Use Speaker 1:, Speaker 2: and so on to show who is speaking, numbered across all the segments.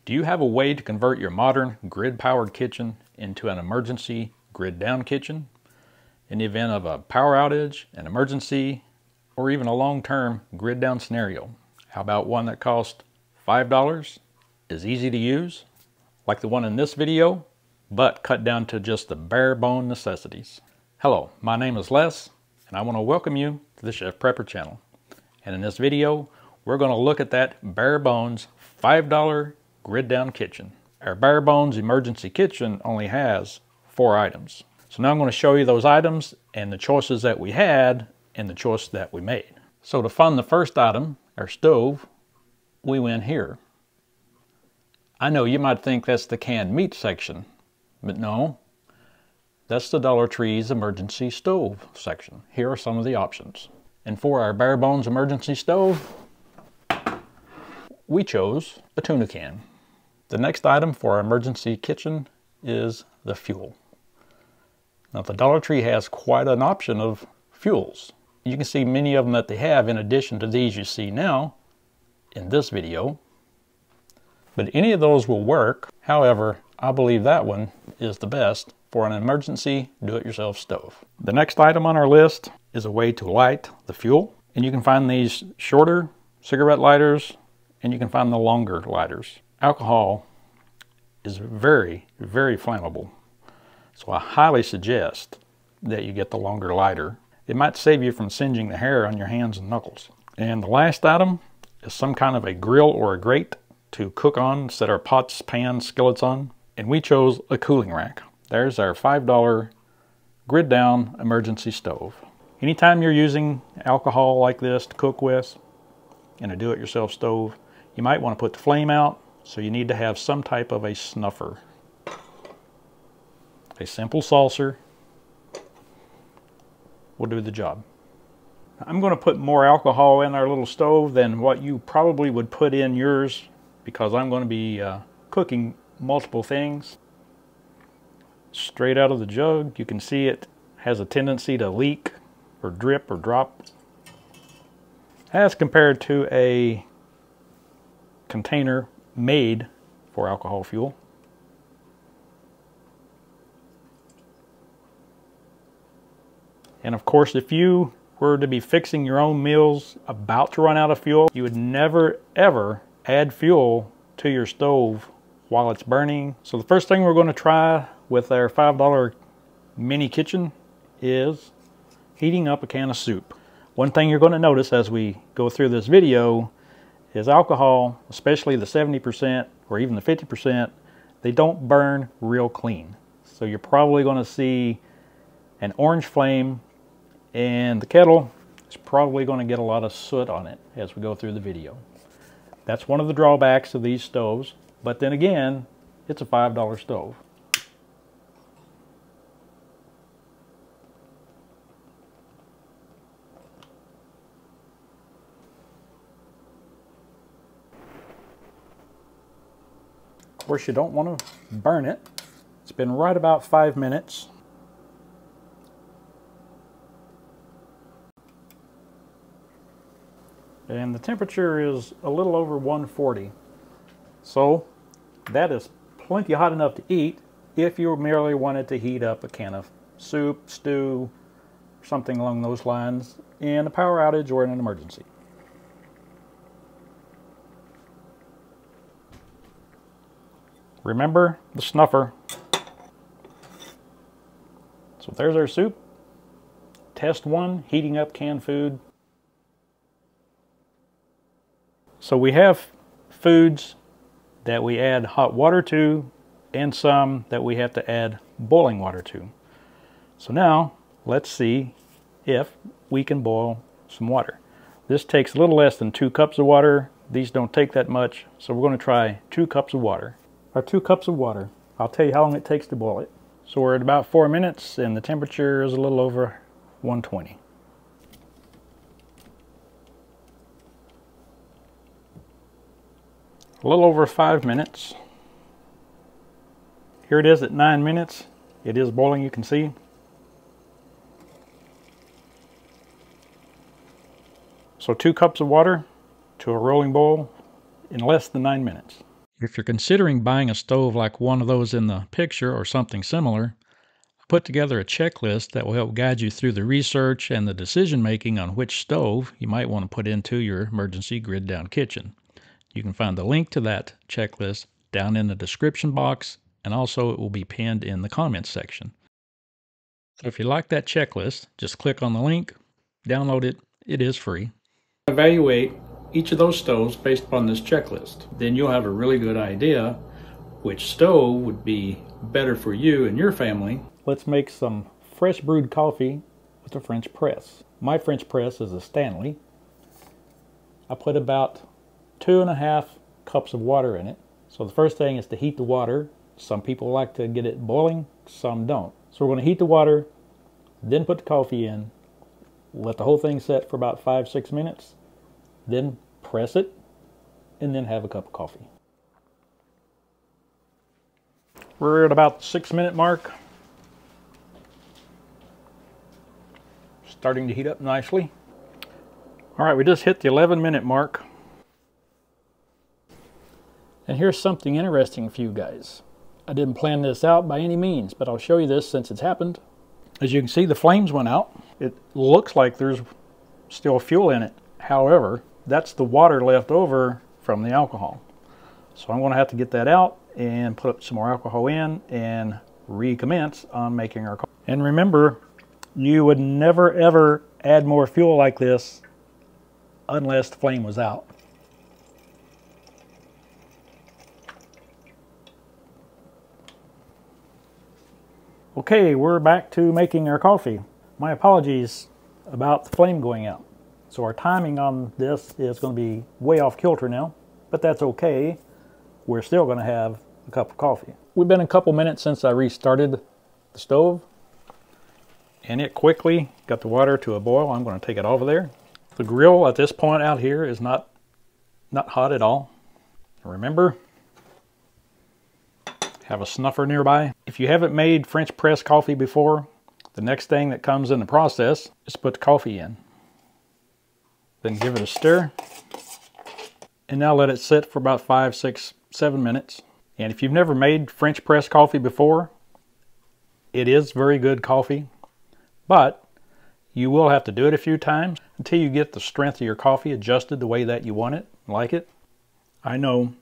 Speaker 1: Do you have a way to convert your modern grid-powered kitchen into an emergency grid-down kitchen in the event of a power outage, an emergency, or even a long-term grid-down scenario? How about one that costs $5, is easy to use, like the one in this video, but cut down to just the bare-bone necessities? Hello, my name is Les, and I want to welcome you to the Cheffprepper channel. And in this video, we're going to look at that bare-bones $5 grid-down kitchen. Our bare-bones emergency kitchen only has 4 items. So now I'm going to show you those items and the choices that we had and the choice that we made. So to fund the first item, our stove, we went here. I know you might think that's the canned meat section, but no, that's the Dollar Tree's emergency stove section. Here are some of the options. And for our bare-bones emergency stove, we chose a tuna can. The next item for our emergency kitchen is the fuel. Now the Dollar Tree has quite an option of fuels. You can see many of them that they have in addition to these you see now in this video. But any of those will work. However, I believe that one is the best for an emergency do-it-yourself stove. The next item on our list is a way to light the fuel. And you can find these shorter cigarette lighters and you can find the longer lighters. Alcohol is very, very flammable. So I highly suggest that you get the longer lighter. It might save you from singeing the hair on your hands and knuckles. And the last item is some kind of a grill or a grate to cook on, set our pots, pans, skillets on. And we chose a cooling rack. There's our $5 grid-down emergency stove. Anytime you're using alcohol like this to cook with in a do-it-yourself stove, you might want to put the flame out, so you need to have some type of a snuffer. A simple saucer will do the job. I'm going to put more alcohol in our little stove than what you probably would put in yours because I'm going to be cooking multiple things. Straight out of the jug, you can see it has a tendency to leak or drip or drop as compared to a container made for alcohol fuel. And of course, if you were to be fixing your own meals about to run out of fuel, you would never ever add fuel to your stove while it's burning. So the first thing we're going to try with our $5 mini kitchen is heating up a can of soup. One thing you're going to notice as we go through this video is alcohol, especially the 70% or even the 50%, they don't burn real clean. So you're probably going to see an orange flame and the kettle is probably going to get a lot of soot on it as we go through the video. That's one of the drawbacks of these stoves, but then again, it's a $5 stove. Of course, you don't want to burn it. It's been right about 5 minutes. And the temperature is a little over 140. So that is plenty hot enough to eat if you merely wanted to heat up a can of soup, stew, something along those lines in a power outage or in an emergency. Remember the snuffer. So there's our soup. Test 1, heating up canned food. So we have foods that we add hot water to and some that we have to add boiling water to. So now let's see if we can boil some water. This takes a little less than 2 cups of water. These don't take that much, so we're going to try 2 cups of water. Our 2 cups of water. I'll tell you how long it takes to boil it. So we're at about 4 minutes and the temperature is a little over 120. A little over 5 minutes. Here it is at 9 minutes. It is boiling, you can see. So 2 cups of water to a rolling boil in less than 9 minutes. If you're considering buying a stove like one of those in the picture or something similar, I put together a checklist that will help guide you through the research and the decision making on which stove you might want to put into your emergency grid-down kitchen. You can find the link to that checklist down in the description box, and also it will be pinned in the comments section. So if you like that checklist, just click on the link, download it. It is free. Evaluate each of those stoves based upon this checklist. Then you'll have a really good idea which stove would be better for you and your family. Let's make some fresh brewed coffee with a French press. My French press is a Stanley. I put about 2.5 cups of water in it. So the first thing is to heat the water. Some people like to get it boiling, some don't. So we're going to heat the water, then put the coffee in, let the whole thing set for about 5-6 minutes, then press it, and then have a cup of coffee. We're at about the 6-minute mark. Starting to heat up nicely. All right, we just hit the 11-minute mark. And here's something interesting for you guys. I didn't plan this out by any means, but I'll show you this since it's happened. As you can see, the flames went out. It looks like there's still fuel in it. However, that's the water left over from the alcohol. So I'm going to have to get that out and put some more alcohol in and recommence on making our coffee. And remember, you would never ever add more fuel like this unless the flame was out. Okay, we're back to making our coffee. My apologies about the flame going out. So our timing on this is going to be way off kilter now, but that's okay. We're still going to have a cup of coffee. We've been a couple minutes since I restarted the stove, and it quickly got the water to a boil. I'm going to take it over there. The grill at this point out here is not hot at all. Remember, have a snuffer nearby. If you haven't made French press coffee before, the next thing that comes in the process is to put the coffee in. Then give it a stir. And now let it sit for about 5, 6, 7 minutes. And if you've never made French press coffee before, it is very good coffee, but you will have to do it a few times until you get the strength of your coffee adjusted the way that you want it, like it. I know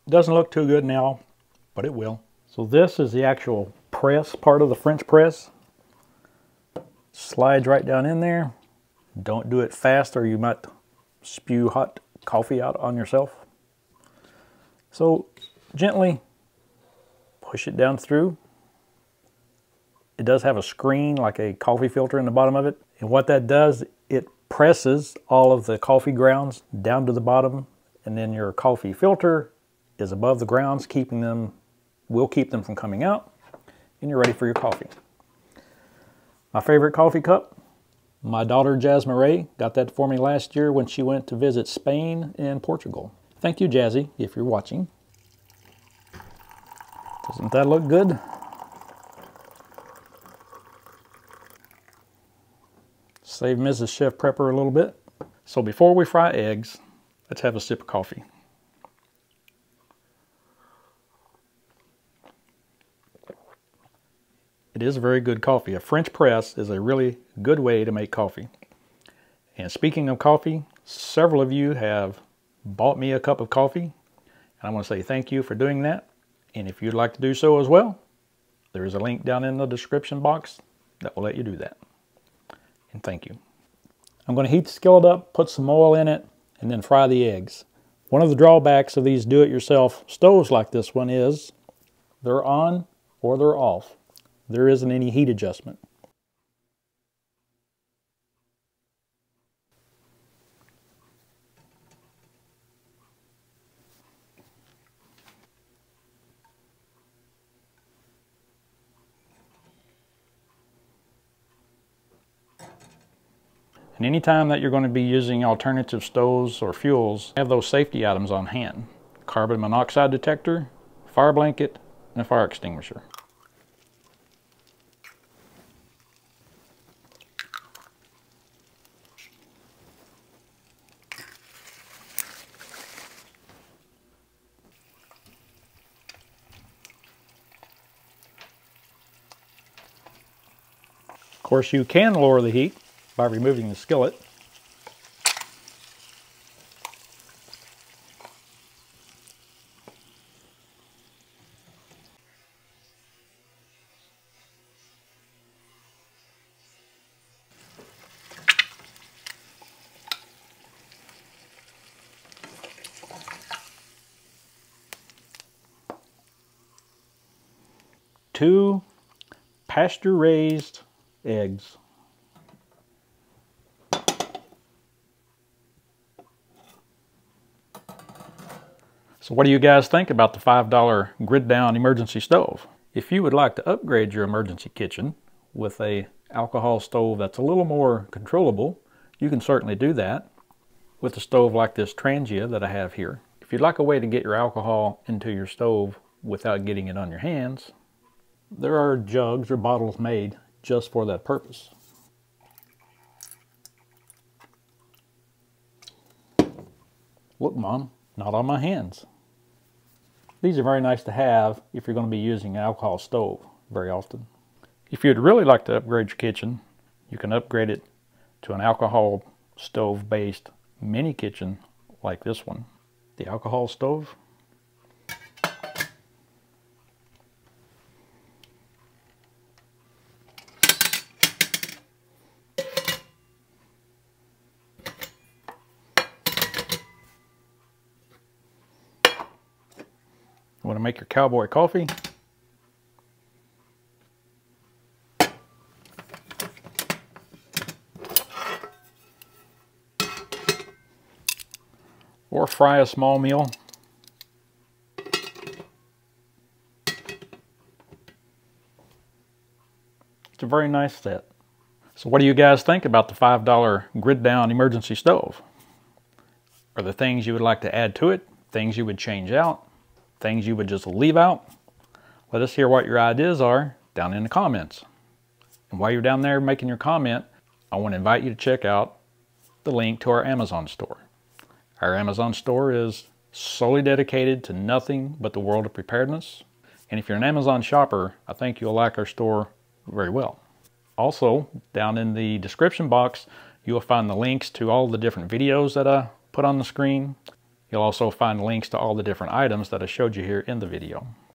Speaker 1: it doesn't look too good now, but it will. So this is the actual press part of the French press. Slides right down in there. Don't do it fast or you might spew hot coffee out on yourself. So gently push it down through. It does have a screen like a coffee filter in the bottom of it. And what that does, it presses all of the coffee grounds down to the bottom, and then your coffee filter is above the grounds, will keep them from coming out, and you're ready for your coffee. My favorite coffee cup, my daughter Jasmine Ray got that for me last year when she went to visit Spain and Portugal. Thank you, Jazzy, if you're watching. Doesn't that look good? Save Mrs. Cheffprepper a little bit. So before we fry eggs, let's have a sip of coffee. It is a very good coffee. A French press is a really good way to make coffee. And speaking of coffee, several of you have bought me a cup of coffee, and I want to say thank you for doing that. And if you'd like to do so as well, there is a link down in the description box that will let you do that. And thank you. I'm going to heat the skillet up, put some oil in it, and then fry the eggs. One of the drawbacks of these do-it-yourself stoves like this one is they're on or they're off. There isn't any heat adjustment. And anytime that you're going to be using alternative stoves or fuels, have those safety items on hand. Carbon monoxide detector, fire blanket, and a fire extinguisher. course, you can lower the heat by removing the skillet. Two pasture-raised eggs. So what do you guys think about the $5 Grid-Down emergency stove? If you would like to upgrade your emergency kitchen with a alcohol stove that's a little more controllable, you can certainly do that with a stove like this Trangia that I have here. If you'd like a way to get your alcohol into your stove without getting it on your hands, there are jugs or bottles made just for that purpose. Look, Mom, not on my hands. These are very nice to have if you're going to be using an alcohol stove very often. If you'd really like to upgrade your kitchen, you can upgrade it to an alcohol stove based mini kitchen like this one. The alcohol stove. Want to make your cowboy coffee? Or fry a small meal? It's a very nice set. So what do you guys think about the $5 Grid-Down emergency stove? Are there things you would like to add to it? Things you would change out? Things you would just leave out? Let us hear what your ideas are down in the comments. And while you're down there making your comment, I want to invite you to check out the link to our Amazon store. Our Amazon store is solely dedicated to nothing but the world of preparedness. And if you're an Amazon shopper, I think you'll like our store very well. Also, down in the description box, you'll find the links to all the different videos that I put on the screen. You'll also find links to all the different items that I showed you here in the video.